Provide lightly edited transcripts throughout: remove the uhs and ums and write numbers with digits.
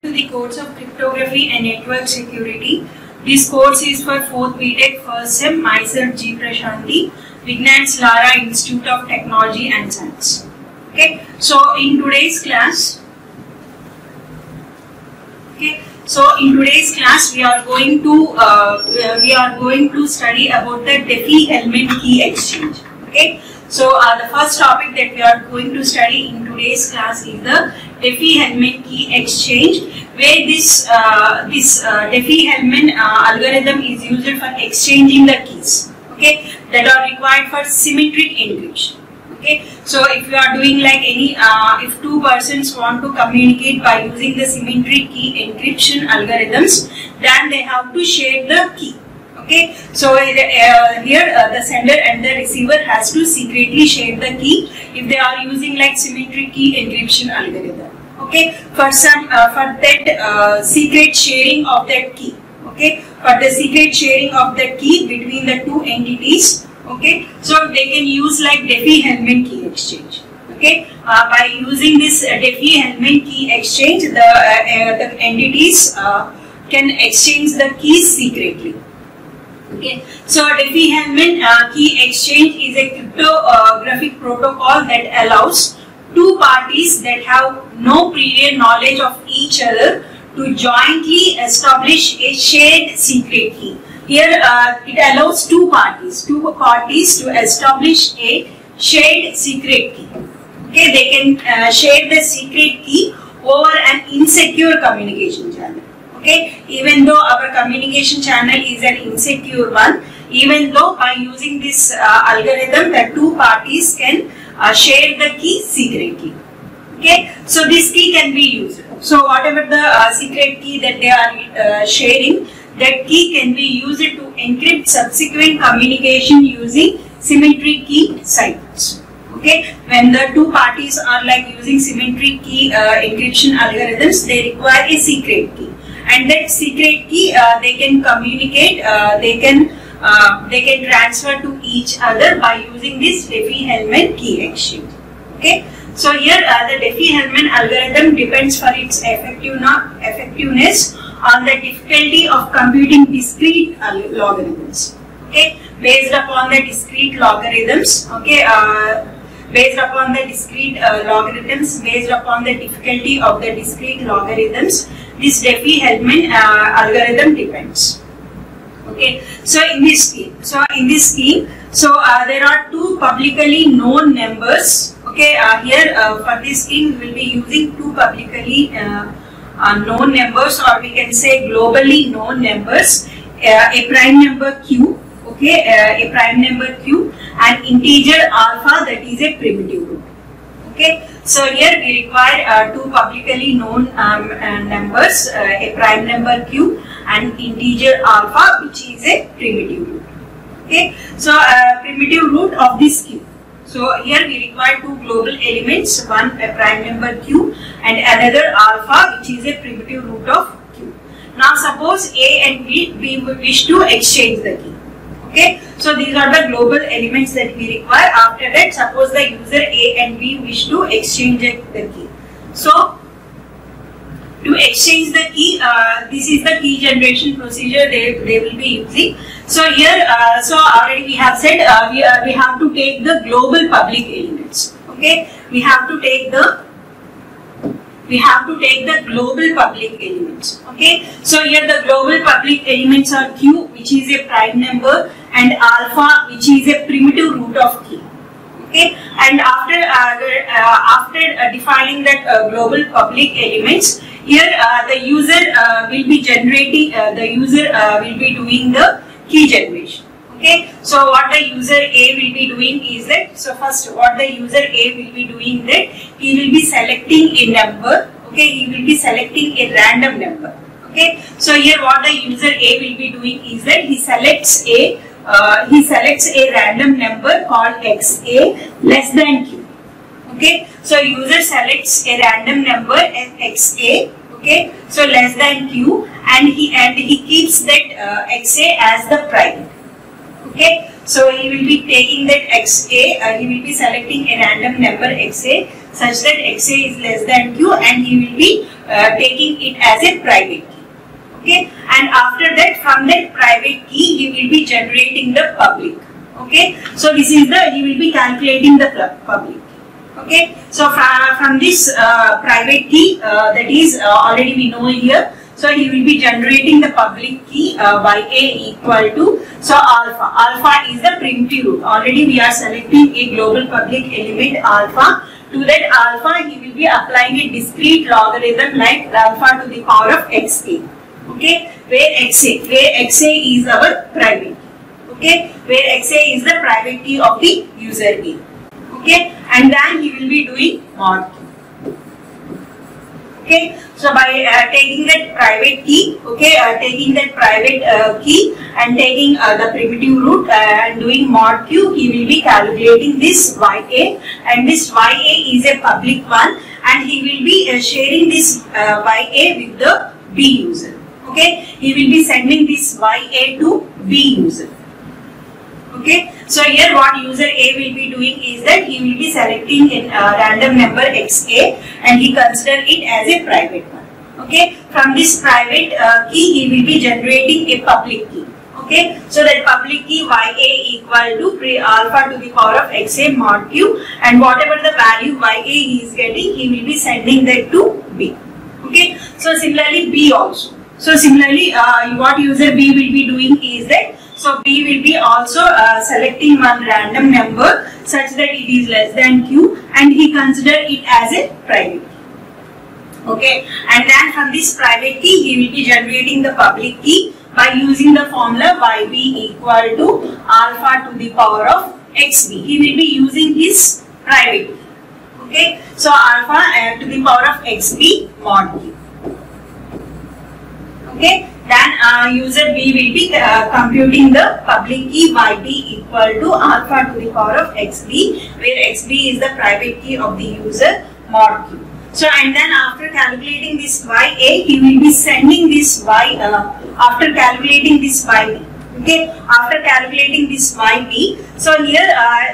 To the course of cryptography and network security. This course is for 4th BTech first sem. Myself G. Prashanti, Vignan's Lara Institute of Technology and Science. Okay, so in today's class, we are going to study about the Diffie-Hellman key exchange. Okay, so the first topic that we are going to study in today's class is the Diffie-Hellman key exchange, where this Diffie-Hellman algorithm is used for exchanging the keys, okay, that are required for symmetric encryption. Okay, so if you are doing like any, if two persons want to communicate by using the symmetric key encryption algorithms, then they have to share the key. Okay, so here the sender and the receiver has to secretly share the key if they are using like symmetric key encryption algorithm. Okay, for that secret sharing of that key. Okay, for the secret sharing of the key between the two entities. Okay, so they can use like Diffie-Hellman key exchange. Okay, by using this Diffie-Hellman key exchange, the entities can exchange the keys secretly. Okay, so Diffie-Hellman key exchange is a cryptographic protocol that allows two parties that have no prior knowledge of each other to jointly establish a shared secret key. Here it allows two parties to establish a shared secret key. Okay, they can share the secret key over an insecure communication channel. Okay, even though our communication channel is an insecure one, even though by using this algorithm, the two parties can share the key secretly. Okay, so this key can be used. So whatever the secret key that they are sharing, that key can be used to encrypt subsequent communication using symmetric key ciphers. Okay, when the two parties are like using symmetric key encryption algorithms, they require a secret key, and that secret key they can communicate, they can transfer to each other by using this Diffie-Hellman key exchange. Okay, so here the Diffie-Hellman algorithm depends for its effectiveness on the difficulty of computing discrete logarithms. Okay, based upon the discrete logarithms. Okay, based upon the discrete logarithms, based upon the difficulty of the discrete logarithms, this Diffie-Hellman algorithm depends. Okay, so in this scheme, there are two publicly known numbers. Okay, here for this scheme we will be using two publicly known numbers, or we can say globally known numbers, a prime number q, okay, a prime number q, and integer alpha, that is a primitive root. Okay, so here we require two publicly known numbers, a prime number q and integer alpha, which is a primitive root. Okay, so primitive root of this q. So here we require two global elements, one a prime number q and another alpha, which is a primitive root of q. Now suppose A and B, we wish to exchange the key. Okay, so these are the global elements that we require. After that, suppose the user A and B wish to exchange the key. So to exchange the key, this is the key generation procedure they will be using. So here, so already we have said we have to take the global public elements. Okay, we have to take the global public elements. Okay, so here the global public elements are q, which is a prime number, and alpha, which is a primitive root of key. Okay, and after defining that global public elements, here the user will be generating, will be doing the key generation. Okay, so what the user A will be doing is that, so first what the user A will be doing, that he will be selecting a number. Okay, he will be selecting a random number. Okay, so here what the user A will be doing is that he selects a random number called XA less than Q. Okay, so user selects a random number XA, okay, so less than Q, and he keeps that XA as the prime. Okay, So he will be taking that XA, he will be selecting a random number XA such that XA is less than Q, and he will be taking it as a private key. Okay, and after that, from that private key, he will be generating the public. Okay, so this is the, he will be calculating the public. Okay, so from this private key, that is already we know here. So he will be generating the public key YA equal to, so alpha. Alpha is the primitive root. Already we are selecting a global public element alpha. To that alpha, he will be applying a discrete logarithm like alpha to the power of XA. Okay, where XA is our private key. Okay, where XA is the private key of the user A. Okay, and then he will be doing mod key. Okay, so by taking that private key, okay, taking that private key and taking the primitive root and doing mod q, he will be calculating this YA, and this YA is a public one, and he will be sharing this YA with the B user. Okay, he will be sending this YA to B user. Okay, so here what user A will be doing is that he will be selecting a random number XA, and he consider it as a private one. Okay, from this private key, he will be generating a public key. Okay, so that public key YA equal to alpha to the power of XA mod Q, and whatever the value YA he is getting, he will be sending that to B. Okay, so similarly B also. So similarly, what user B will be doing is that, so B will be also selecting one random number such that it is less than Q, and he consider it as a private key. Okay, and then from this private key, he will be generating the public key by using the formula YB equal to alpha to the power of XB. He will be using his private key. Okay, so alpha to the power of XB mod Q. Okay, then user B will be computing the public key YB equal to alpha to the power of XB, where XB is the private key of the user mod Q. So, and then after calculating this YA, he will be sending this Y, after calculating this YB. Okay, after calculating this YB, so here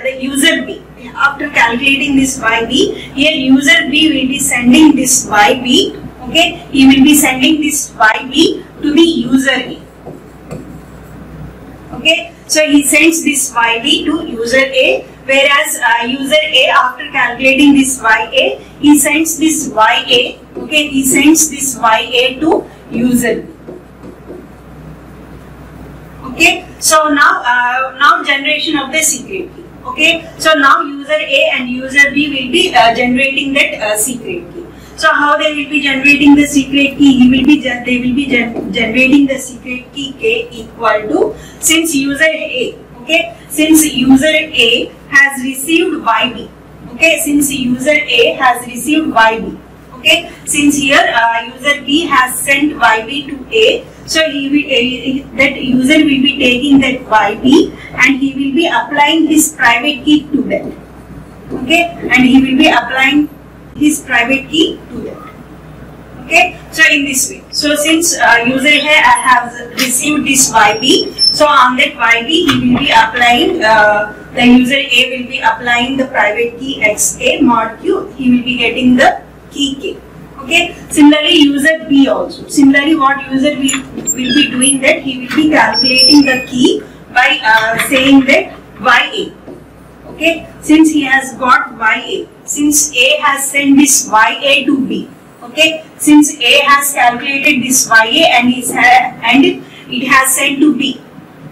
the user B, after calculating this YB, here user B will be sending this YB. Okay, he will be sending this YB to the user A. Okay, so he sends this YB to user A, whereas user A, after calculating this YA, he sends this YA. Okay, he sends this YA to user B. Okay, so now generation of the secret key. Okay, so now user A and user B will be generating that secret key. So how they will be generating the secret key? They will be generating the secret key K equal to, since user A, okay, since user A has received YB, okay, since user A has received YB, okay, since here user B has sent YB to A, so that user will be taking that YB and he will be applying his private key to that. Okay, and he will be applying his private key to that. Okay, so in this way, so since user here has received this YB, so on that YB he will be applying, the user A will be applying the private key XA mod Q, he will be getting the key K. Okay, similarly user B also, similarly what user will be doing that, he will be calculating the key by saying that YA. Okay, since he has got YA, since A has sent this YA to B, okay, since A has calculated this YA and it has sent to B,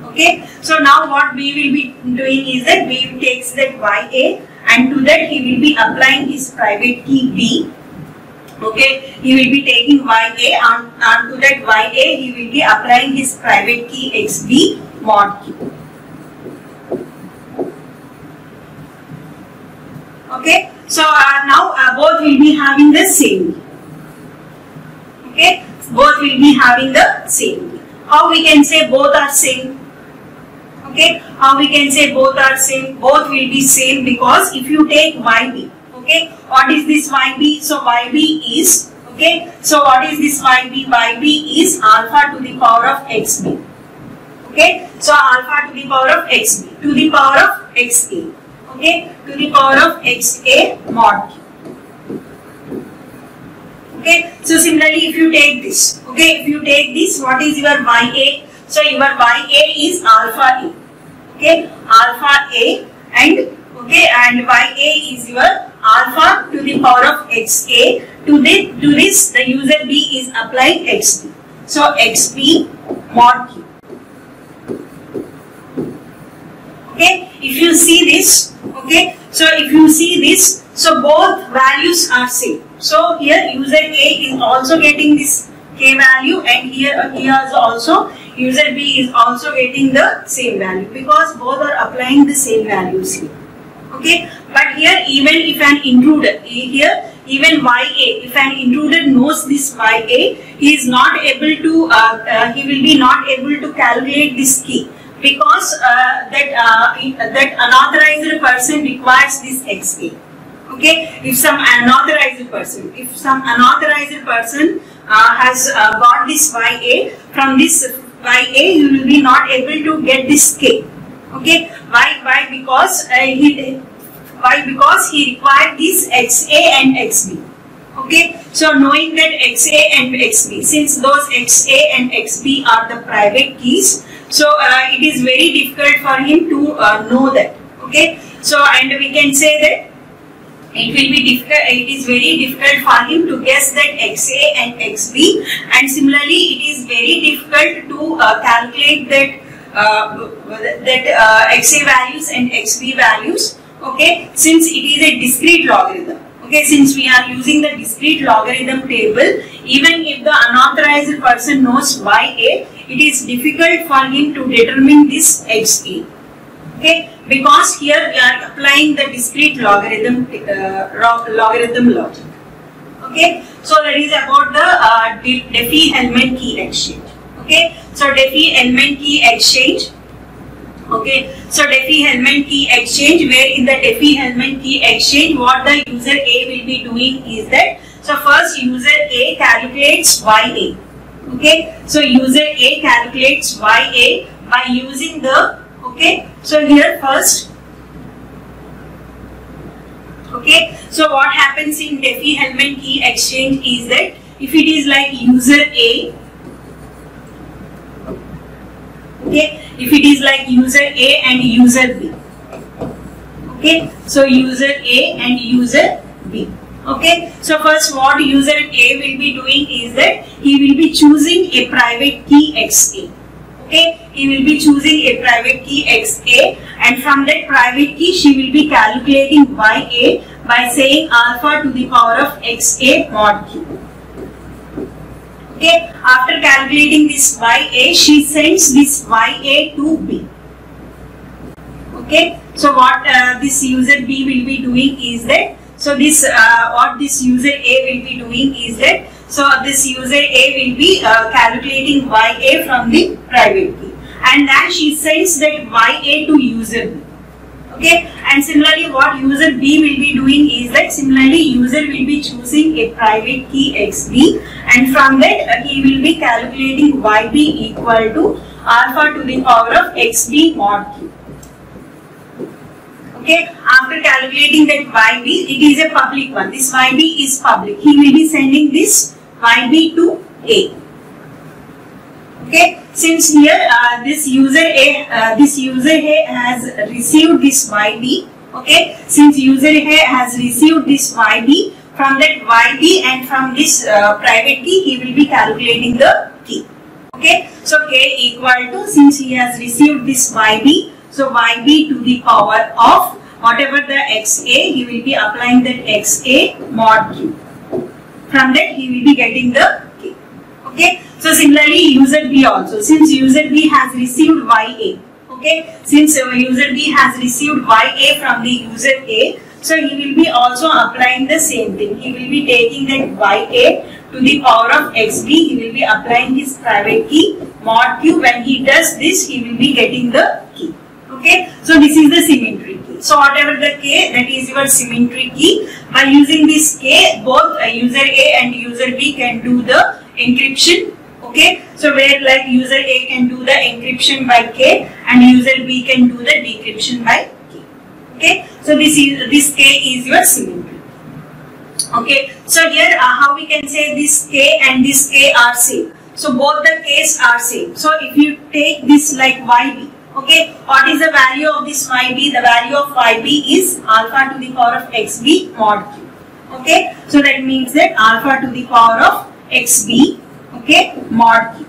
okay, so now what B will be doing is that B takes that YA and to that he will be applying his private key B, okay, he will be taking YA and to that YA he will be applying his private key XB mod Q. Okay, so now both will be having the same key. Okay, both will be having the same key. How we can say both are same? Okay, how we can say both are same? Both will be same because if you take YB, okay, what is this YB? So YB is, okay, so what is this YB? YB is alpha to the power of XB. Okay, so alpha to the power of xb to the power of xa. Okay, to the power of xa mod q. Okay, so similarly, if you take this, okay, if you take this, what is your ya? So your ya is alpha a. Okay, alpha a, and okay, and ya is your alpha to the power of xa. To this, the user b is applying xb. So xb mod q. Okay, if you see this, okay, so if you see this, so both values are same. So here user A is also getting this k value, and here is also user B is also getting the same value, because both are applying the same values here. Okay, but here even if an intruder, here even ya, if an intruder knows this ya, he is not able to, he will be not able to calculate this key, because that unauthorized person requires this xa. Okay, if some unauthorized person has got this ya, from this ya you will be not able to get this k. Okay, why? Because he required this xa and xb. Okay, so knowing that xa and xb, since those xa and xb are the private keys, so it is very difficult for him to know that. Okay, so and we can say that it will be difficult. It is very difficult for him to guess that xa and xb, and similarly, it is very difficult to calculate that xa values and xb values. Okay, since it is a discrete logarithm. Okay, since we are using the discrete logarithm table, even if the unauthorized person knows ya, it is difficult for him to determine this xa. Okay, because here we are applying the discrete logarithm logic. Okay, so that is about the Diffie-Hellman key exchange. Okay, so Diffie-Hellman key exchange. Okay, so Diffie-Hellman key exchange, where in the Diffie-Hellman key exchange, what the user A will be doing is that, so first user A calculates ya. Okay, so user A calculates ya by using the, okay, so here first, okay, so what happens in Diffie-Hellman key exchange is that if it is like user A, okay, if it is like user A and user B, okay, so user A and user B. Okay, so first what user A will be doing is that he will be choosing a private key xa. Okay, he will be choosing a private key xa, and from that private key she will be calculating ya by saying alpha to the power of xa mod q. Okay, after calculating this ya, she sends this ya to B. Okay, so what this user B will be doing is that, so this what this user A will be doing is that, so this user A will be calculating ya from the private key, and then she sends that ya to user B. Okay, and similarly what user B will be doing is that, similarly user will be choosing a private key xb, and from that he will be calculating yb equal to alpha to the power of xb mod q. Okay, after calculating that yb, it is a public one. This yb is public. He will be sending this yb to A. Okay, since here this user A has received this yb. Okay, since user A has received this yb, from that yb and from this private key, he will be calculating the key. Okay, so k equal to, since he has received this yb, so yb to the power of whatever the xa, he will be applying that xa mod q. From that he will be getting the k. Okay, so similarly user B also, since user B has received ya. Okay, since user B has received ya from the user A, so he will be also applying the same thing. He will be taking that ya to the power of xb, he will be applying his private key mod q. When he does this, he will be getting the key. Okay, so this is the symmetry key. So whatever the k, that is your symmetry key. By using this k, both user A and user B can do the encryption. Okay, So where like user A can do the encryption by K and user B can do the decryption by K. Okay, so this K is your symmetry. Okay, so here how we can say this K and this K are same. So both the K's are same. So if you take this like YB, okay, what is the value of this YB? The value of YB is alpha to the power of XB mod Q. Okay, so that means that alpha to the power of XB, okay, mod Q.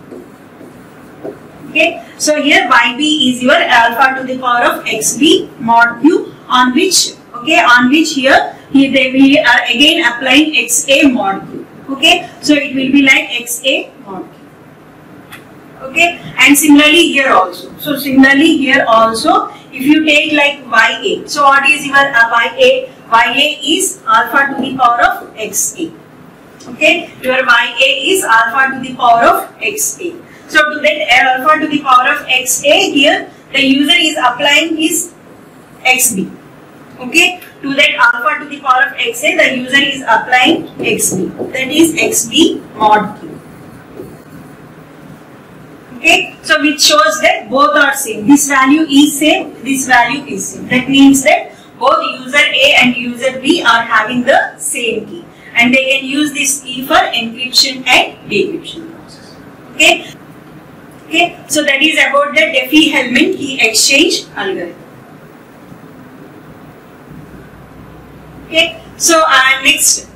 Okay, so here YB is your alpha to the power of XB mod Q, on which, okay, on which here we are again applying XA mod Q. Okay, so it will be like XA mod Q. Okay, and similarly here also. So similarly here also, if you take like YA, so what is your YA? YA is alpha to the power of XA. Okay, your YA is alpha to the power of XA. So to that alpha to the power of XA, here the user is applying his XB. Okay, to that alpha to the power of XA, the user is applying XB. That is XB mod Q. Okay, so which shows that both are same. This value is same, this value is same. That means that both user A and user B are having the same key, and they can use this key for encryption and decryption process. Okay, okay, so that is about the Diffie-Hellman key exchange algorithm. Okay, so next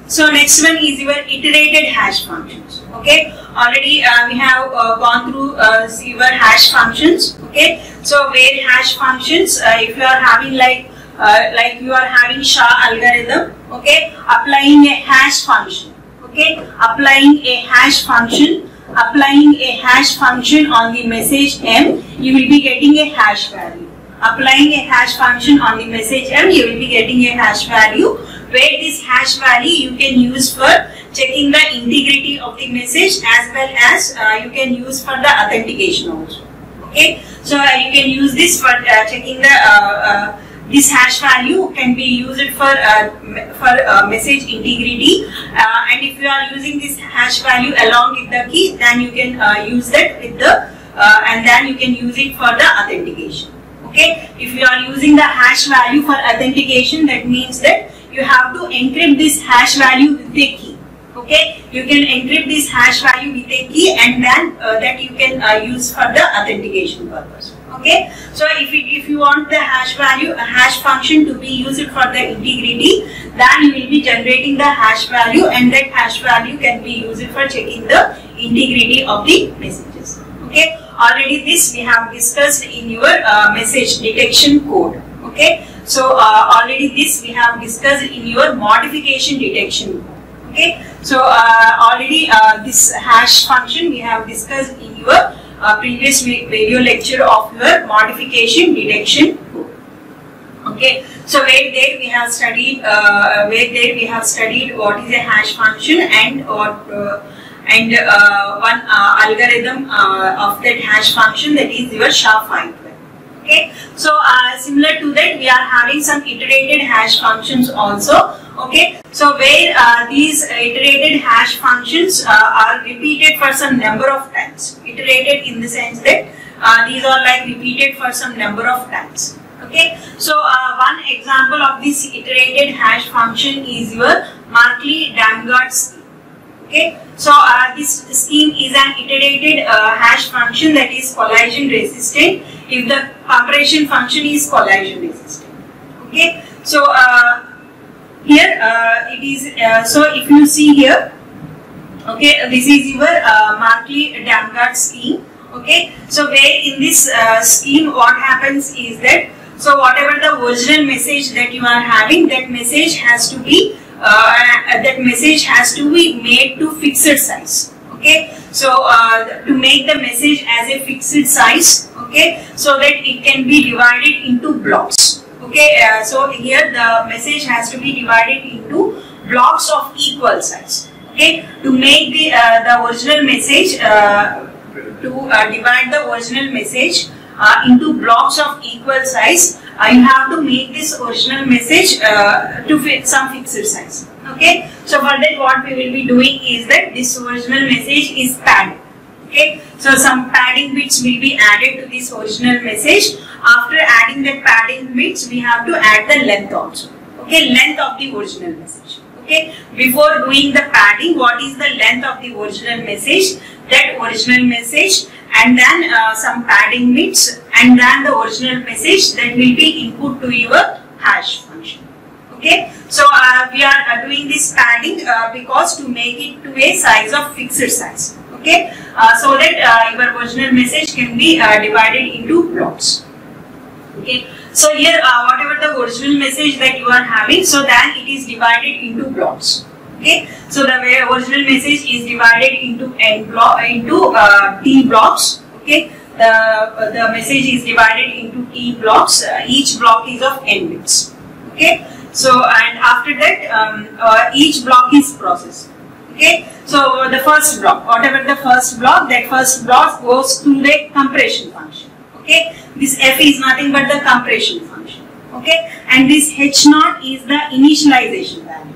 one is your iterated hash functions. Okay, already we have gone through your hash functions. Okay, so where hash functions, if you are having like you are having SHA algorithm, okay, applying a hash function, okay, applying a hash function on the message M, you will be getting a hash value. Applying a hash function on the message M, you will be getting a hash value, where this hash value you can use for checking the integrity of the message, as well as you can use for the authentication also. Okay, so you can use this for checking the this hash value can be used for message integrity, and if you are using this hash value along with the key, then you can use that with the and then you can use it for the authentication. Okay, if you are using the hash value for authentication, that means that you have to encrypt this hash value with a key. Okay, you can encrypt this hash value with a key, and then that you can use for the authentication purpose. Okay, so if you want the hash value, a hash function to be used for the integrity, then you will be generating the hash value, and that hash value can be used for checking the integrity of the messages. Okay, already this we have discussed in your message detection code. Okay, so already this we have discussed in your modification detection code. Okay, so already this hash function we have discussed in your previous video lecture of your modification detection code. Okay, so where there we have studied what is a hash function and one algorithm of that hash function, that is your SHA-512. Okay, so similar to that we are having some iterated hash functions also. Okay, so where these iterated hash functions are repeated for some number of times. Iterated in the sense that these are like repeated for some number of times. Okay, so one example of this iterated hash function is your Markley-Damgard scheme. Okay, so this scheme is an iterated hash function that is collision resistant if the compression function is collision resistant. Okay, so here it is, so if you see here, okay, this is your Markley-Damgard scheme. Okay, so where in this scheme what happens is that, so whatever the original message that you are having, that message has to be made to fixed size. Okay, so to make the message as a fixed size, okay, so that it can be divided into blocks. Okay, so here the message has to be divided into blocks of equal size. Okay, to make the original message divide the original message into blocks of equal size, you have to make this original message to fit some fixed size. Okay, so for that what we will be doing is that this original message is padded. Okay, so some padding bits will be added to this original message. After adding that padding bits, we have to add the length also. Okay, length of the original message. Okay, before doing the padding, what is the length of the original message? That original message, and then some padding bits, and then the original message that will be input to your hash function. Okay, so we are doing this padding because to make it to a size of fixed size. Okay, so that your original message can be divided into blocks. Okay, so here whatever the original message that you are having, so then it is divided into blocks. Okay, so the way original message is divided into t blocks. Okay, the message is divided into t blocks. Each block is of n bits. Okay, so and after that each block is processed. Okay, so the first block, whatever the first block, that first block goes to the compression function. Okay, this f is nothing but the compression function. Okay, and this h naught is the initialization value.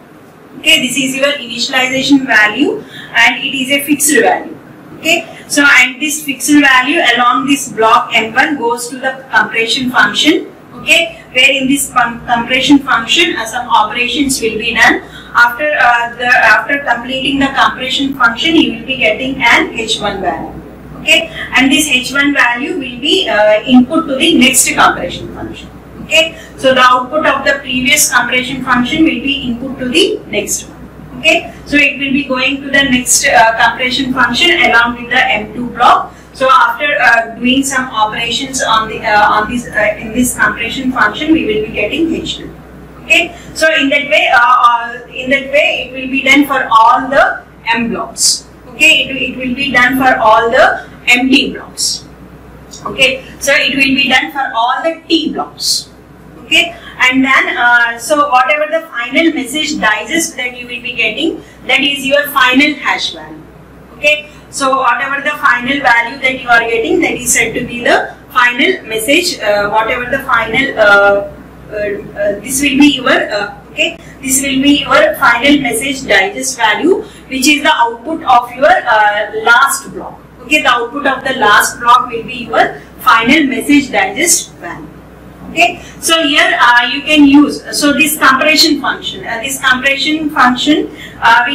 Okay, this is your initialization value and it is a fixed value. Okay, so and this fixed value along this block m1 goes to the compression function. Okay, where in this compression function some operations will be done. After completing the compression function, you will be getting an h1 value. Okay, and this h1 value will be input to the next compression function. Okay, so the output of the previous compression function will be input to the next one. Okay, so it will be going to the next compression function along with the m2 block. So after doing some operations on the in this compression function, we will be getting h2. Okay, so in that way it will be done for all the m blocks. Okay, it will be done for all the MT blocks. Okay, so it will be done for all the T blocks. Okay, and then so whatever the final message digest that you will be getting, that is your final hash value. Okay, so whatever the final value that you are getting, that is said to be the final message. Whatever the final this will be your okay, this will be your final message digest value, which is the output of your last block. Okay, the output of the last block will be your final message digest value. Okay, so here you can use, so this compression function, we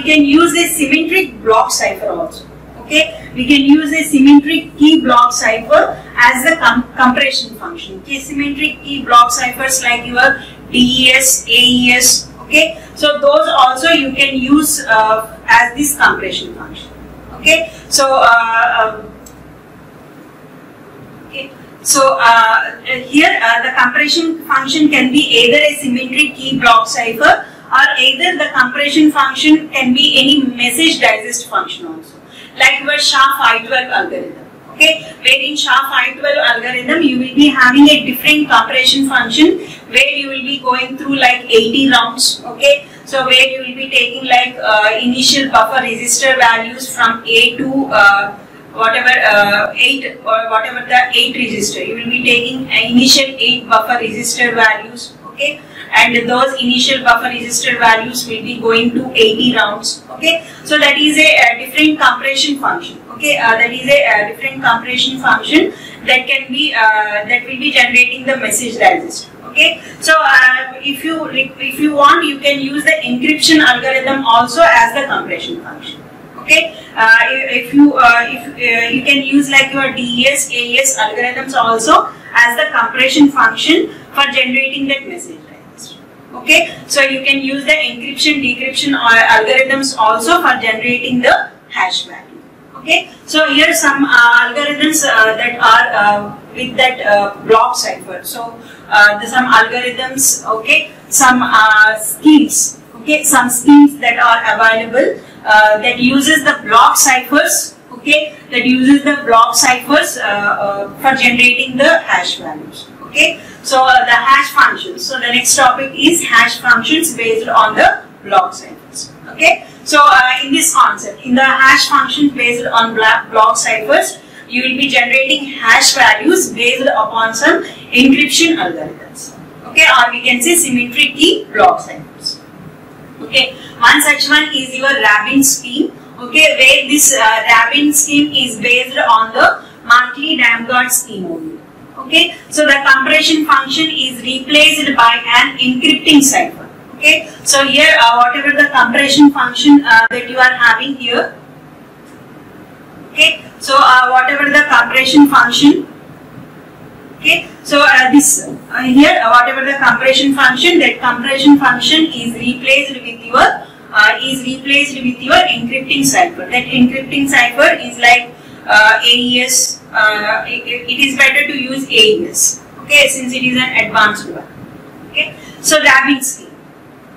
can use a symmetric block cipher also. Okay, we can use a symmetric key block cipher as the compression function. Okay, symmetric key block ciphers like your DES, AES. Okay, so those also you can use as this compression function. Okay, so here the compression function can be either a symmetric key block cipher, or either the compression function can be any message digest function also, like your SHA-512 algorithm. Okay, where in SHA-512 algorithm you will be having a different compression function where you will be going through like 80 rounds. Okay, so where you will be taking like initial buffer register values from A to whatever 8 or whatever the 8 register. You will be taking initial 8 buffer register values. Okay, and those initial buffer register values will be going to 80 rounds. Okay, so that is a different compression function. Okay, that is a different compression function that can be that will be generating the message digest. Okay, so if you want, you can use the encryption algorithm also as the compression function. Okay, if you can use like your DES, AES algorithms also as the compression function for generating that message digest. Okay, so you can use the encryption, decryption algorithms also for generating the hash value. Okay, so here some algorithms that are with that block cipher. So some algorithms, okay, some schemes, okay, some schemes that are available that uses the block ciphers, okay, that uses the block ciphers for generating the hash values. Okay, so the hash functions. So the next topic is hash functions based on the block ciphers. Okay, so in this concept, in the hash functions based on block ciphers, you will be generating hash values based upon some encryption algorithms. Okay, or we can say symmetric key block ciphers. Okay, one such one is your Rabin scheme, Okay, where this Rabin scheme is based on the Markley-Damgard scheme only. Okay, so the compression function is replaced by an encrypting cipher. Okay, so here whatever the compression function that you are having here. Okay, so whatever the compression function. Okay, so this here whatever the compression function, that compression function is replaced with your encrypting cipher. That encrypting cipher is like AES. It is better to use AES. Okay, since it is an advanced one. Okay, so Rabin scheme.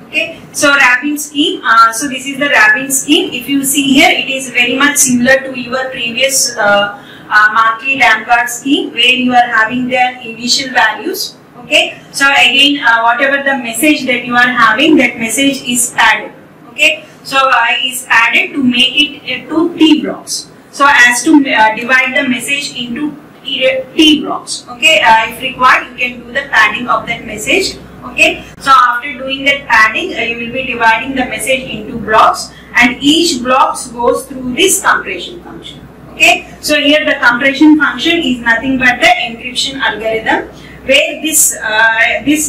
Okay, so Rabin scheme. So this is the Rabin scheme. If you see here, it is very much similar to your previous Markley-Damgard scheme, where you are having their initial values. Okay, so again, whatever the message that you are having, that message is padded. Okay, so is padded to make it to T blocks. So as to divide the message into T blocks. Okay, if required, you can do the padding of that message. Okay, so after doing that padding, you will be dividing the message into blocks, and each block goes through this compression function. Okay, so here the compression function is nothing but the encryption algorithm, where this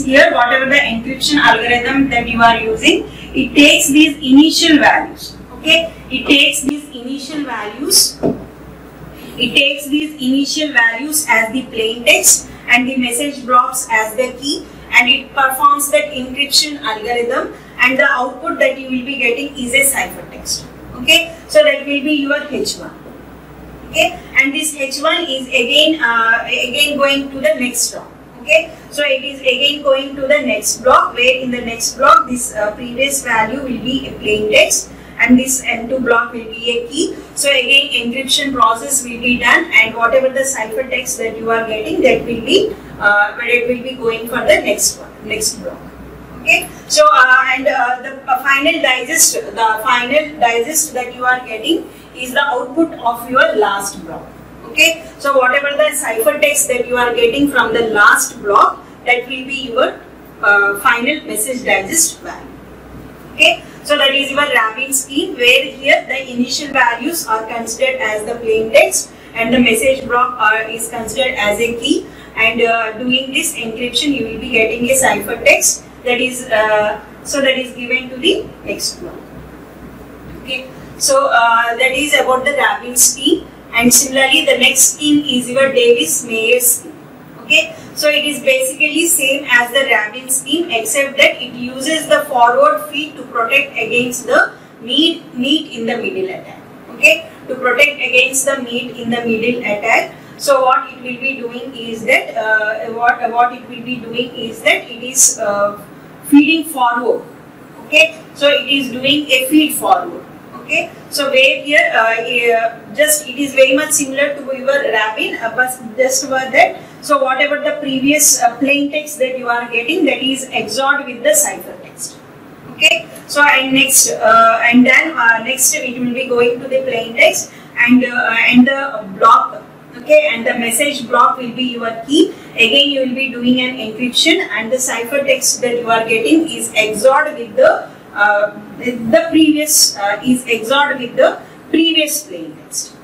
here whatever the encryption algorithm that you are using, it takes these initial values. Okay, it takes these initial values. It takes these initial values as the plain text and the message blocks as the key, and it performs that encryption algorithm, and the output that you will be getting is a ciphertext. Okay, so that will be your H1. Okay, and this H1 is again going to the next block. Okay, so it is again going to the next block, where in the next block this previous value will be a plain text, and this M2 block will be a key. So again encryption process will be done, and whatever the ciphertext that you are getting, that will be going for the next block. Okay, so the final digest that you are getting is the output of your last block. Okay, so whatever the ciphertext that you are getting from the last block, that will be your final message digest value. Okay, so that is your Rabin scheme, where here the initial values are considered as the plain text and the message block is considered as a key, and doing this encryption you will be getting a ciphertext that is given to the next block. Okay, so that is about the Rabin scheme. And similarly, the next scheme is your Davis-Mayer scheme. Okay, so it is basically same as the Rabin scheme, except that it uses the forward feed to protect against the meet in the middle attack. Okay, to protect against the meet in the middle attack. So what it will be doing is that it is feeding forward. Okay, so it is doing a feed forward. Okay, so where here it is very much similar to your Rabin, but just over that. So whatever the previous plain text that you are getting, that is XORed with the ciphertext. Okay, so and next next it will be going to the plain text, and the block. Okay, and the message block will be your key. Again, you will be doing an encryption, and the ciphertext that you are getting is XORed with the previous plain text.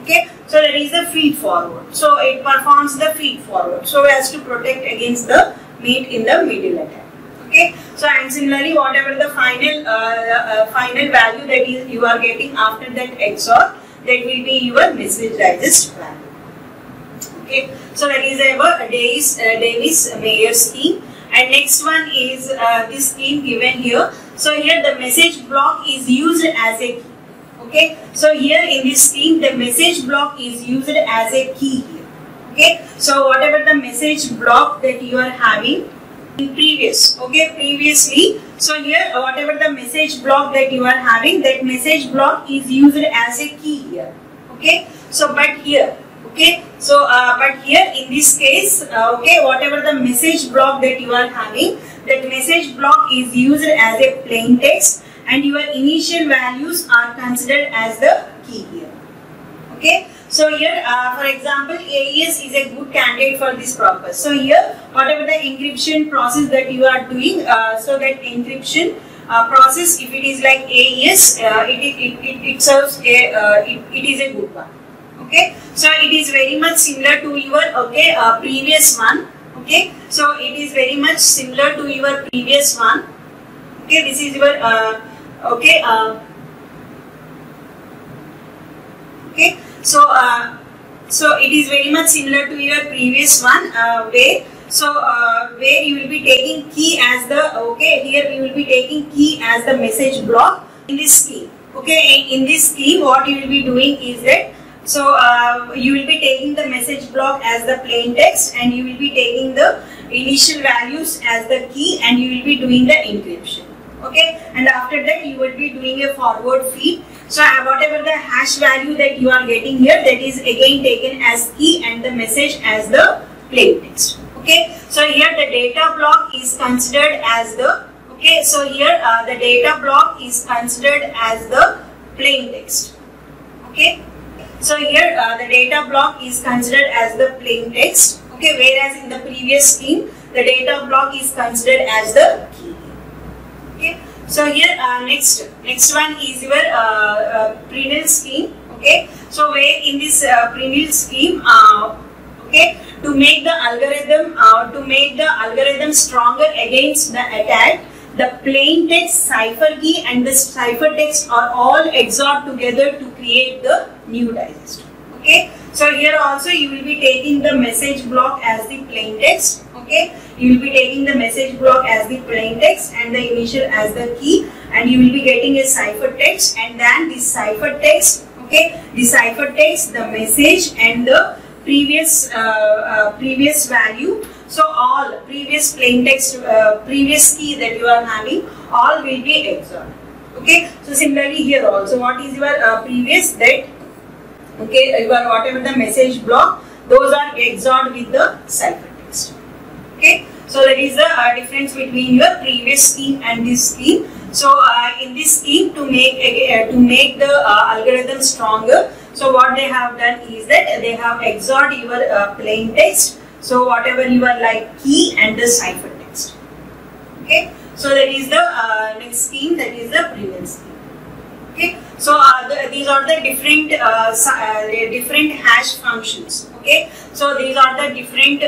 Okay, so that is the feed forward. So it performs the feed forward so as to protect against the meet in the middle attack. Okay, so and similarly, whatever the final value that you are getting after that XOR, that will be your message digest value. Okay, so that is our Davis-Mayer scheme. And next one is this scheme given here. So here the message block is used as a key. Okay, so here in this scheme the message block is used as a key here. Okay, so whatever the message block that you are having in previously, so here whatever the message block that you are having, that message block is used as a key here. Okay, so but here. Okay, so but here in this case, whatever the message block that you are having, that message block is used as a plain text, and your initial values are considered as the key here. Okay, so here for example, AES is a good candidate for this purpose. So here whatever the encryption process that you are doing, so that encryption process, if it is like AES, it serves it is a good one. Okay, so it is very much similar to your previous one. Okay, so it is very much similar to your previous one. Okay, this is your okay, so it is very much similar to your previous one, where you will be taking key as the here you will be taking key as the message block in this scheme. Okay, in this scheme, what you will be doing is that you will be taking the message block as the plain text, and you will be taking the initial values as the key, and you will be doing the encryption. Okay, and after that you will be doing a forward feed. So whatever the hash value that you are getting here, that is again taken as key and the message as the plain text. Okay, so here the data block is considered as the so here the data block is considered as the plain text. Okay, so here the data block is considered as the plain text. Okay, whereas in the previous scheme the data block is considered as the key. Okay, so here next one is your pre-nil scheme. Okay, so where in this pre-nil scheme, to make the algorithm stronger against the attack, the plain text, cipher key and the cipher text are all XORed together to create the new digest. Okay, so here also you will be taking the message block as the plain text. Okay, you will be taking the message block as the plain text and the initial as the key, and you will be getting a cipher text, and then this cipher text, the cipher text, the message and the previous value. So all previous plain text, previous key that you are having, all will be XORed. Okay, so similarly here also, what is your previous that? Okay, your whatever the message block, those are XORed with the cipher text. Okay, so that is the difference between your previous scheme and this scheme. So in this scheme, to make the algorithm stronger, so what they have done is that they have XORed your plain text. So whatever you are like key and the cipher text. Okay, so that is the next scheme, that is the previous scheme. Okay, so these are the different different hash functions. Okay, so these are the different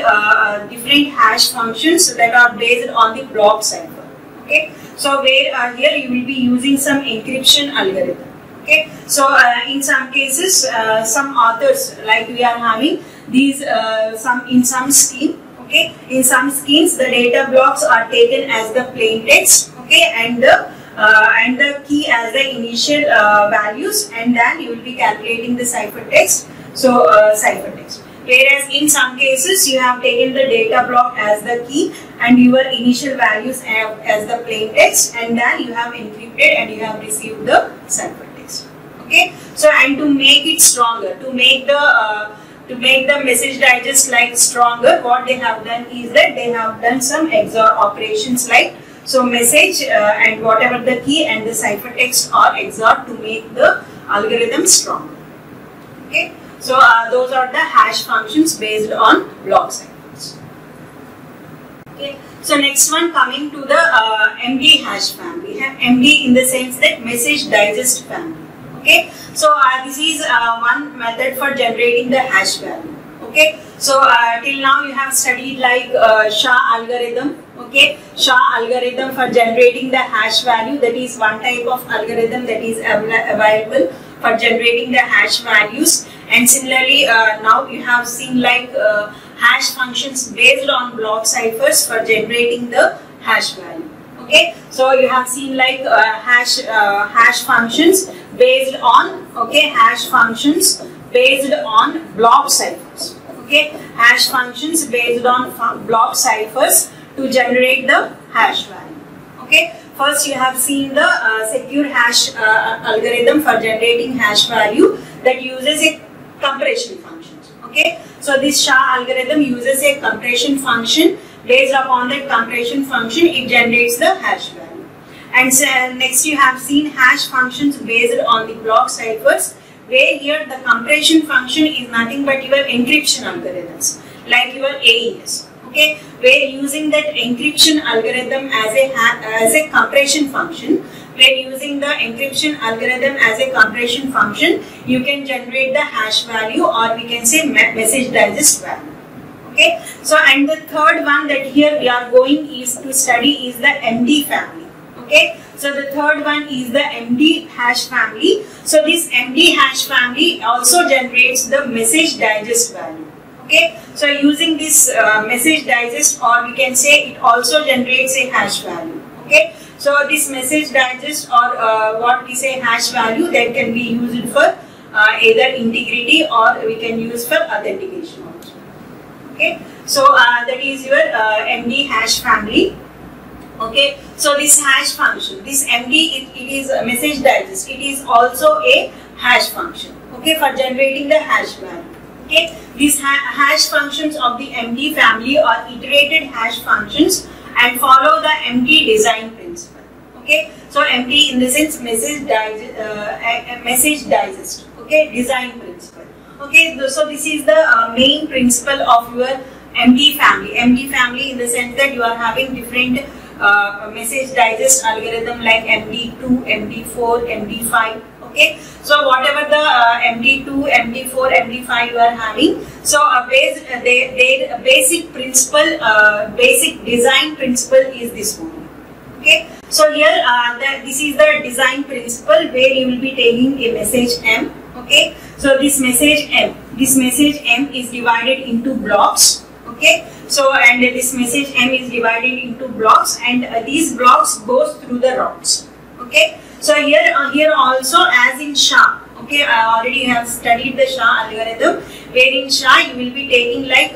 hash functions that are based on the block cipher. Okay, so where here you will be using some encryption algorithm. Okay, so in some cases, some authors like we are having these in some scheme. Okay, in some schemes the data blocks are taken as the plain text. Okay, and the key as the initial values, and then you will be calculating the cipher text. So cipher text. Whereas in some cases you have taken the data block as the key and your initial values as the plain text, and then you have encrypted and you have received the cipher text. Okay, so and to make it stronger, to make the message digest like stronger, what they have done is that they have done some XOR operations like, so message and whatever the key and the cipher text are XOR to make the algorithm stronger. Okay, so those are the hash functions based on block ciphers. Okay, so next one, coming to the MD hash family. We have MD in the sense that message digest family. Okay, so this is one method for generating the hash value. Okay, so till now you have studied like SHA algorithm. Okay, SHA algorithm for generating the hash value, that is one type of algorithm that is available for generating the hash values. And similarly now you have seen like hash functions based on block ciphers for generating the hash value. Okay, so you have seen like hash functions based on hash functions based on block ciphers. Okay, hash functions based on block ciphers to generate the hash value. Okay, first you have seen the secure hash algorithm for generating hash value that uses a compression function. Okay, so this SHA algorithm uses a compression function. Based upon that compression function, it generates the hash value. And so, next you have seen hash functions based on the block ciphers, where here the compression function is nothing but your encryption algorithms like your AES. Okay, we're using that encryption algorithm as a compression function. We're using the encryption algorithm as a compression function. You can generate the hash value, or we can say message digest value. Okay, so and the third one that here we are going is to study is the MD family. Okay, so the third one is the MD hash family. So this MD hash family also generates the message digest value. Okay, so using this message digest, or we can say it also generates a hash value. Okay, so this message digest, or what we say hash value, that can be used for either integrity, or we can use for authentication also. Okay, so that is your MD hash family. Okay, so this hash function, this MD, it is a message digest. It is also a hash function. Okay, for generating the hash value. Okay, these hash functions of the MD family are iterated hash functions and follow the MD design principle. Okay, so MD in the sense message digest. Okay, design principle. Okay, so this is the main principle of your MD family. MD family in the sense that you are having different message digest algorithm like MD2, MD4, MD5. Okay, so whatever the MD2, MD4, MD5 you are having, so their basic principle, basic design principle is this one. Okay, so here this is the design principle where you will be taking a message M. Okay, so this message M is divided into blocks. Okay, so and this message M is divided into blocks, and these blocks goes through the routes. Okay, so here also as in SHA. Okay, I already have studied the SHA algorithm, where in SHA you will be taking like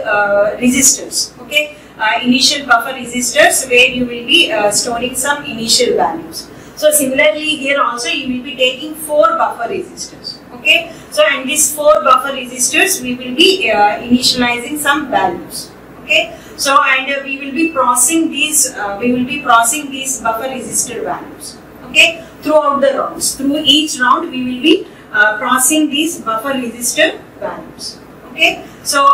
resistors. Okay, initial buffer resistors, where you will be storing some initial values. So similarly here also you will be taking 4 buffer resistors. Okay, so and these 4 buffer resistors we will be initializing some values. Okay, so and we will be processing these buffer resistor values. Okay, throughout the rounds, through each round we will be processing these buffer resistor values. Okay, so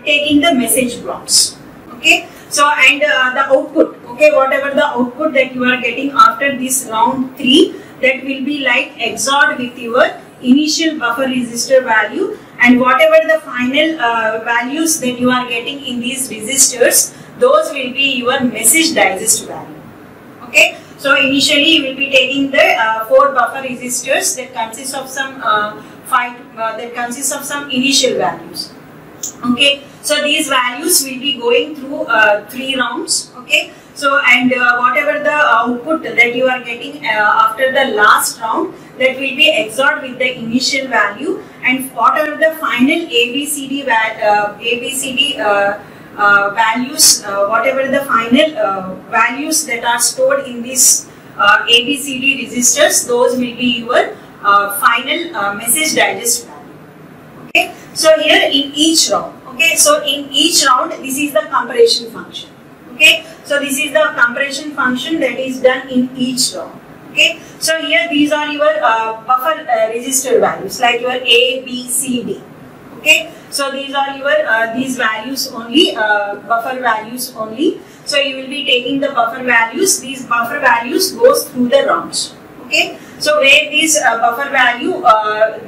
taking the message blocks. Okay, so and the output. Okay, whatever the output that you are getting after this round 3, that will be like XORed with your initial buffer resistor value, and whatever the final values that you are getting in these resistors, those will be your message digest value. Okay, so initially you will be taking the 4 buffer resistors that consists of some some initial values. Okay, so these values will be going through 3 rounds. Okay, so and whatever the output that you are getting after the last round, that will be XORed with the initial value, and whatever the final ABCD values, whatever the final values that are stored in this ABCD registers, those will be your final message digest value. Okay, so here in each round. Okay, so in each round this is the compression function. Okay, so this is the compression function that is done in each round. Okay, so here these are your buffer register values like your A, B, C, D. Okay, so these are your these values only, buffer values only. So you will be taking the buffer values. These buffer values goes through the rounds. Okay, so where these buffer value,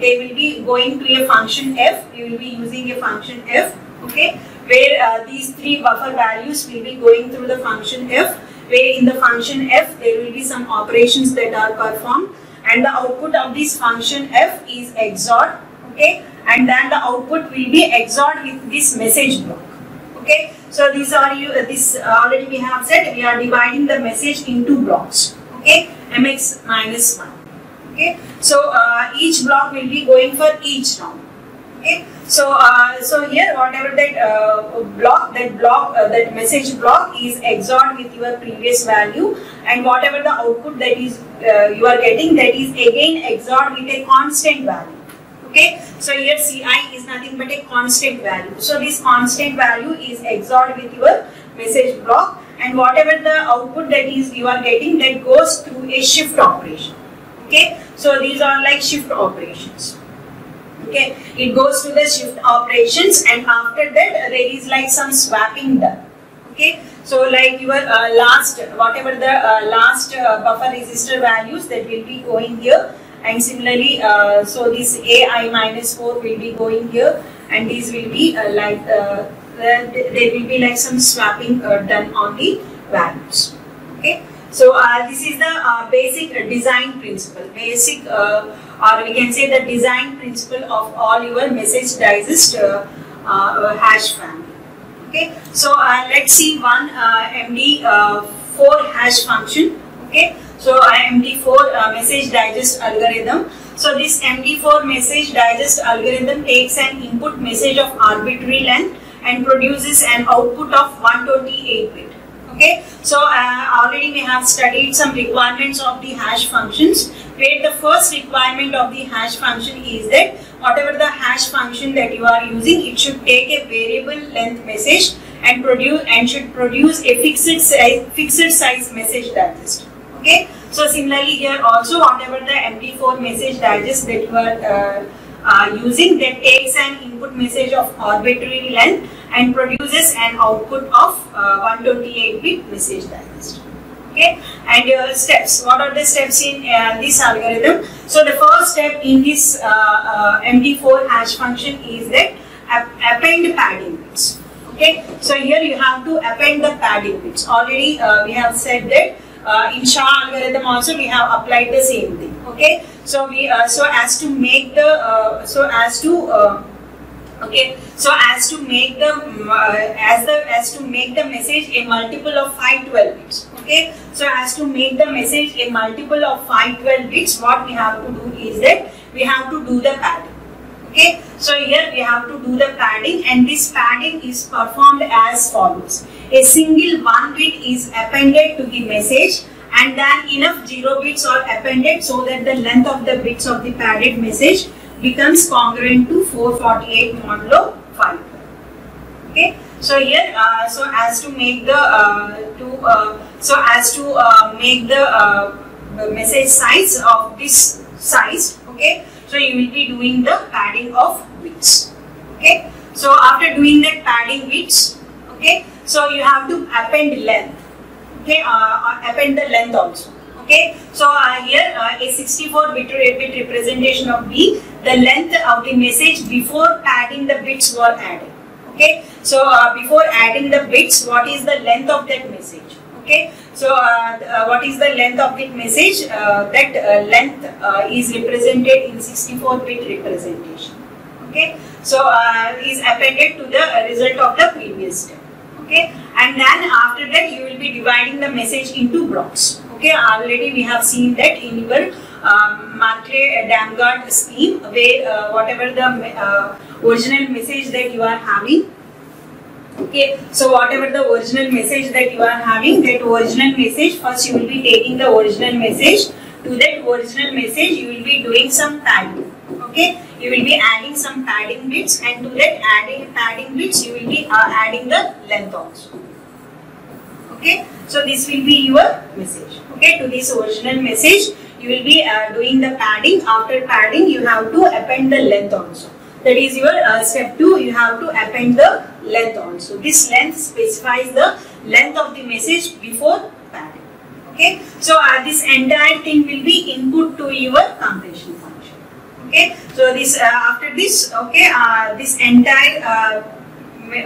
they will be going to a function F. You will be using a function F. Okay, where these 3 buffer values will be going through the function F, where in the function F there will be some operations that are performed, and the output of this function F is XORed. Okay, and then the output will be XORed with this message block. Okay, so these are this already we have said we are dividing the message into blocks. Okay, MX minus 1. Okay, so each block will be going for each round. Okay, so so here whatever that message block is XORed with your previous value, and whatever the output that is you are getting, that is again XORed with a constant value. Okay, so here Ci is nothing but a constant value. So this constant value is XORed with your message block, and whatever the output that is you are getting, that goes through a shift operation. Okay, so these are like shift operations. Okay, it goes to the shift operations, and after that there is like some swapping done. Okay, so like your last, whatever the last buffer register values, that will be going here, and similarly so this AI minus 4 will be going here, and these will be there will be like some swapping done on the values. Okay, so this is the basic design principle, basic or we can say the design principle of all your message digest hash family. Okay, so let's see one MD4 hash function. Okay, so MD4 message digest algorithm. So this MD4 message digest algorithm takes an input message of arbitrary length and produces an output of 128 bit. Okay, so already we have studied some requirements of the hash functions, where the first requirement of the hash function is that whatever the hash function that you are using, it should take a variable length message and should produce a fixed size message digest. Okay, so similarly here also, whatever the MD4 message digest that you are using, that takes an input message of arbitrary length and produces an output of 128 bit message digest. Okay, and steps. What are the steps in this algorithm? So the first step in this MD4 hash function is that append padding bits. Okay, so here you have to append the padding bits. Already we have said that in SHA algorithm also we have applied the same thing. Okay, so we so as to make the make the message a multiple of 512 bits. Okay, so as to make the message a multiple of 512 bits, what we have to do is that we have to do the padding. Okay, so here we have to do the padding, and this padding is performed as follows. A single 1 bit is appended to the message, and then enough 0 bits are appended so that the length of the bits of the padded message becomes congruent to 448 modulo 5. Okay, so here so as to make the message size of this size. Okay, so you will be doing the padding of bits. Okay, so after doing that padding bits, okay, so you have to append length. Okay, append the length also. Okay, so here a 64 bit representation of B, the length of the message before padding the bits were added. Okay, so before adding the bits, what is the length of that message? Okay, so what is the length of that message? That length is represented in 64 bit representation. Okay, so is appended to the result of the previous step. Okay, and then after that you will be dividing the message into blocks. Okay, already we have seen that in your Markle-Damgard scheme, where whatever the original message that you are having. Okay, so whatever the original message that you are having, that original message, first you will be taking the original message. To that original message you will be doing some padding. Okay, you will be adding some padding bits, and to that adding padding bits you will be adding the length also. Okay, so this will be your message. Okay, to this original message you will be doing the padding. After padding you have to append the length also. That is your step 2, you have to append the length also. This length specifies the length of the message before padding. Okay, so this entire thing will be input to your compression function. Okay, so this after this, okay, this entire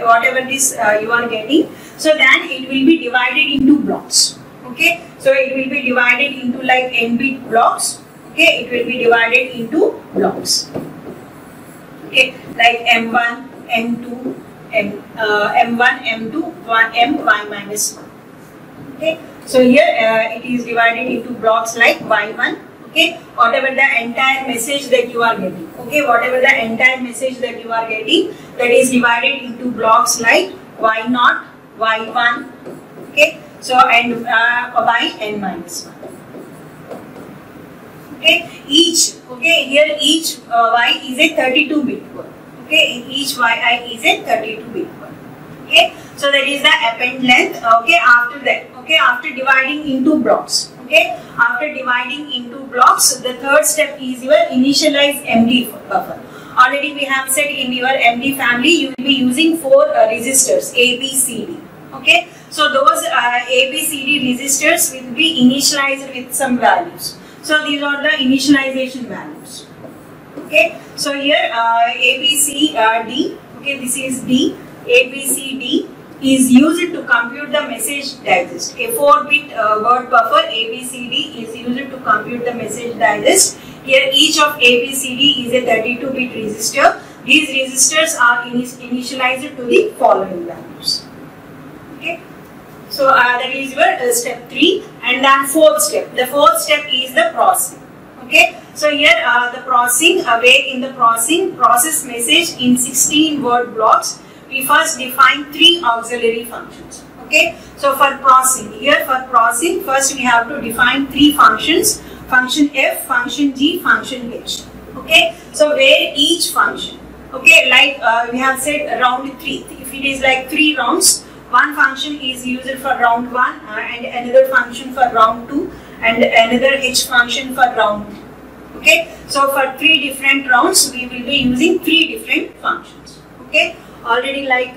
whatever this you are getting, so then it will be divided into blocks. Okay, so it will be divided into like n bit blocks. Okay, it will be divided into blocks. Okay, like M1, M2, M1, M2, M, Y minus 1. Okay, so here it is divided into blocks like Y1. Okay, whatever the entire message that you are getting. Okay, whatever the entire message that you are getting, that is divided into blocks like Y0, Y1. Okay, so and by n minus 1. Okay, each, okay, here each y is a 32 bit word. Okay, each yi is a 32 bit word. Okay, so that is the append length. Okay, after that, okay, after dividing into blocks. Okay, after dividing into blocks, the third step is your initialize MD buffer. Already we have said in your MD family you will be using 4 registers A, B, C, D. Okay, So those ABCD registers will be initialized with some values. So these are the initialization values. Okay. So here ABCD. Okay, this is D. ABCD is used to compute the message digest. A 4-bit word buffer ABCD is used to compute the message digest. Here each of ABCD is a 32-bit register. These registers are initialized to the following values. Okay. So that is your step 3, and then fourth step. The fourth step is the processing. Okay. So here the processing, in the processing, process message in 16 word blocks. We first define 3 auxiliary functions. Okay. So for processing, here for processing, first we have to define 3 functions: function F, function G, function H. Okay. So where each function, okay, like we have said round 3. If it is like 3 rounds, one function is used for round 1 and another function for round 2 and another H function for round 2. Okay. So for 3 different rounds, we will be using 3 different functions. Okay. Already like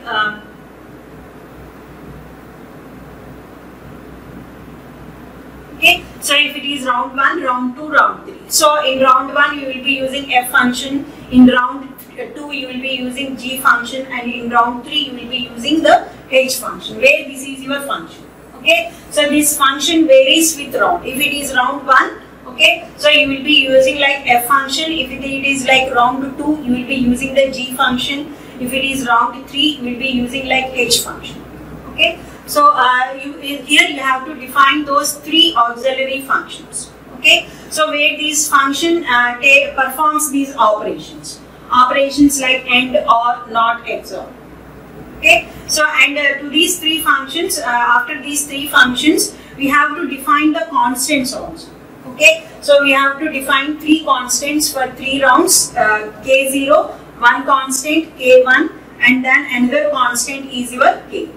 okay, so if it is round 1, round 2, round 3. So in round 1 you will be using F function, in round 2 you will be using G function, and in round 3 you will be using the H function, where this is your function. Okay, so this function varies with round. If it is round 1, okay, so you will be using like F function. If it is like round 2, you will be using the G function. If it is round 3, you will be using like H function. Okay, so here you have to define those 3 auxiliary functions. Okay, so where this function performs these operations like AND, OR, NOT, XOR. Okay, so and to these 3 functions, after these 3 functions, we have to define the constants also. Okay, so we have to define 3 constants for 3 rounds: K0, one constant K1, and then another constant is your K2.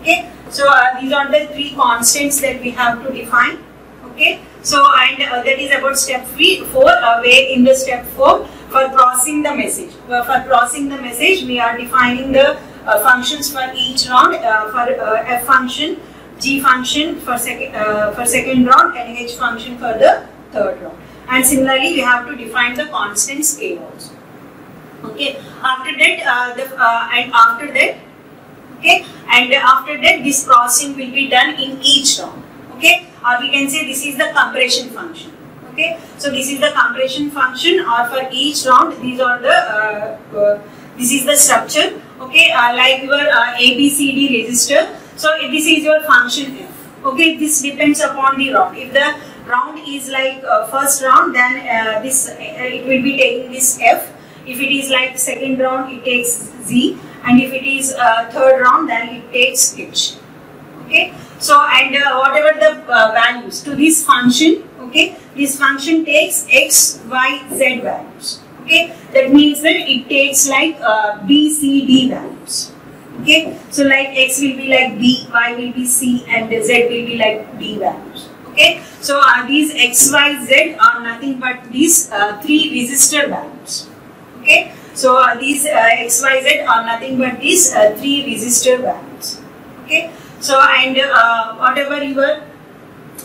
Okay, so these are the 3 constants that we have to define. Okay, so and that is about step 4. Where in the step 4, for processing the message. For processing the message, we are defining the functions for each round. For F function, G function for second round, and H function for the third round. And similarly, we have to define the constants K also. Okay. After that, this processing will be done in each round. Okay, or we can say this is the compression function. Okay, so this is the compression function, or for each round, these are the this is the structure. Okay, like your ABCD register. So this is your function F. Okay, this depends upon the round. If the round is like first round, then it will be taking this F. If it is like second round, it takes Z, and if it is third round, then it takes H. Okay, so and whatever the values to this function, okay, this function takes X, Y, Z values. Okay, that means that it takes like B, C, D values. Okay, so like X will be like B, Y will be C, and Z will be like D values. Okay, so these X, Y, Z are nothing but these 3 resistor values. Okay, so these X, Y, Z are nothing but these 3 resistor values. Okay, so and whatever your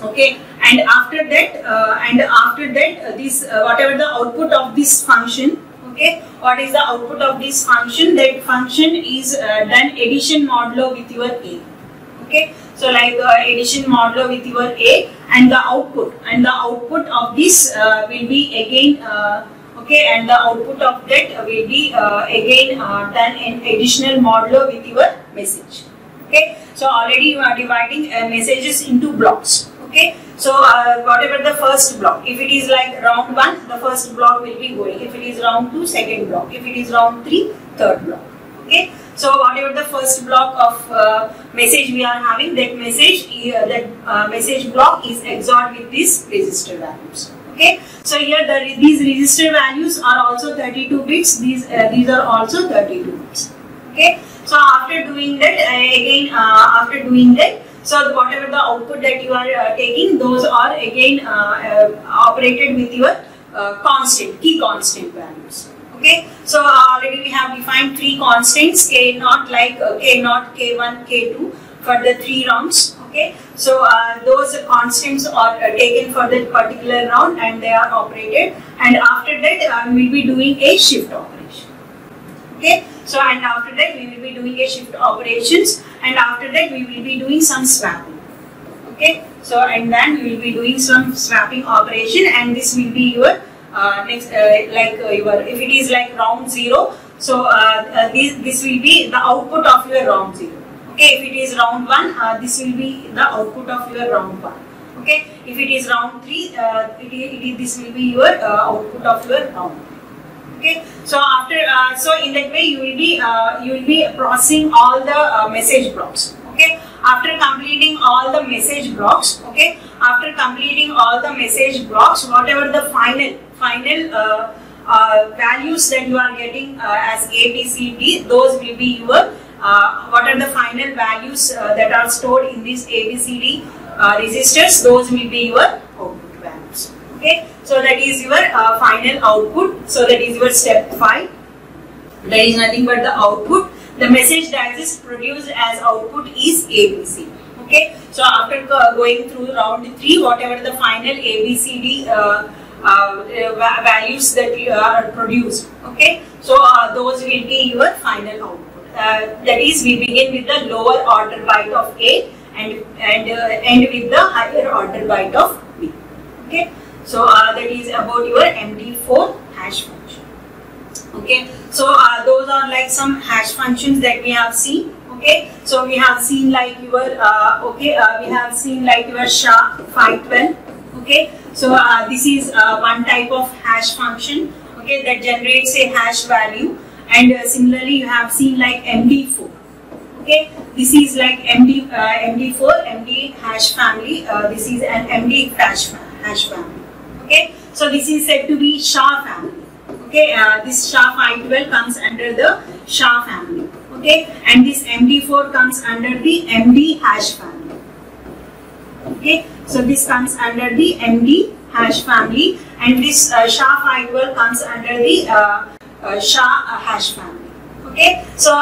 okay, and after that, this whatever the output of this function. Okay, what is the output of this function? That function is done addition modulo with your A. Okay, so like addition modulo with your A, and the output of this will be again okay, and the output of that will be again done in additional modulo with your message. Okay, so already you are dividing messages into blocks. Okay, so whatever the first block, if it is like round 1, the first block will be going. If it is round 2, second block. If it is round 3, third block. Okay, so whatever the first block of message we are having, that message block is XORed with these register values. Okay, so here these register values are also 32 bits. These are also 32 bits. Okay, so after doing that, so whatever the output that you are taking, those are again operated with your key constant values. Okay, so already we have defined 3 constants K0, like K0, K1, K2. for the 3 rounds. Okay, so those constants are taken for that particular round and they are operated, and after that we will be doing a shift operation. Okay, so and after that we will be doing a shift operations, and after that we will be doing some swapping. Okay, so and then we will be doing some swapping operation, and this will be your next your, if it is like round 0, so this will be the output of your round 0. Okay, if it is round 1, this will be the output of your round 1. Okay, if it is round 3, this will be your output of your round 3. Okay, so after so in that way you will be processing all the message blocks. Okay, after completing all the message blocks, okay, after completing all the message blocks, whatever the final values that you are getting as A, B, C, D, those will be your what are the final values that are stored in these ABCD registers, those will be your output values. Okay, so that is your final output. So that is your step 5. That is nothing but the output. The message that is produced as output is ABC. Okay, so after going through round 3, whatever the final ABCD values that you are produced, okay, so those will be your final output. That is, we begin with the lower order byte of A and end with the higher order byte of B. Okay, so that is about your MD4 hash function. Okay, so those are like some hash functions that we have seen. Okay, so we have seen like your we have seen like your SHA-512. Okay, so this is one type of hash function. Okay, that generates a hash value. And similarly, you have seen like MD4. Okay, this is like MD4, MD hash family. This is an MD hash family. Okay, so this is said to be SHA family. Okay, this SHA-512 comes under the SHA family. Okay, and this MD4 comes under the MD hash family. Okay, so this comes under the MD hash family, and this SHA-512 comes under the SHA hash family. Okay, so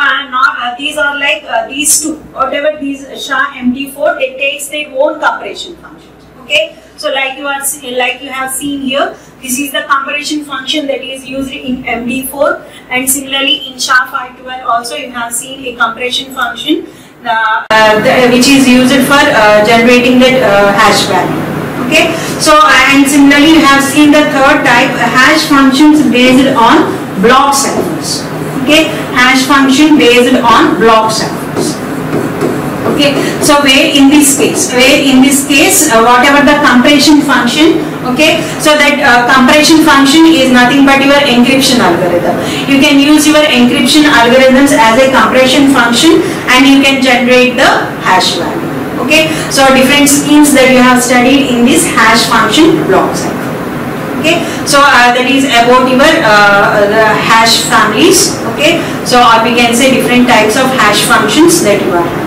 these are like these two, whatever these SHA MD4, it takes their own compression functions. Okay, so like you have seen here, this is the compression function that is used in MD4, and similarly in SHA-512 also you have seen a compression function which is used for generating that hash value. Okay, so and similarly you have seen the third type, hash functions based on block ciphers. Okay, hash function based on block ciphers. Okay, so where in this case, whatever the compression function, okay, so that compression function is nothing but your encryption algorithm. You can use your encryption algorithms as a compression function, and you can generate the hash value. Okay, so different schemes that you have studied in this hash function block cipher. Okay, so that is about your the hash families. Okay, so we can say different types of hash functions that you are having.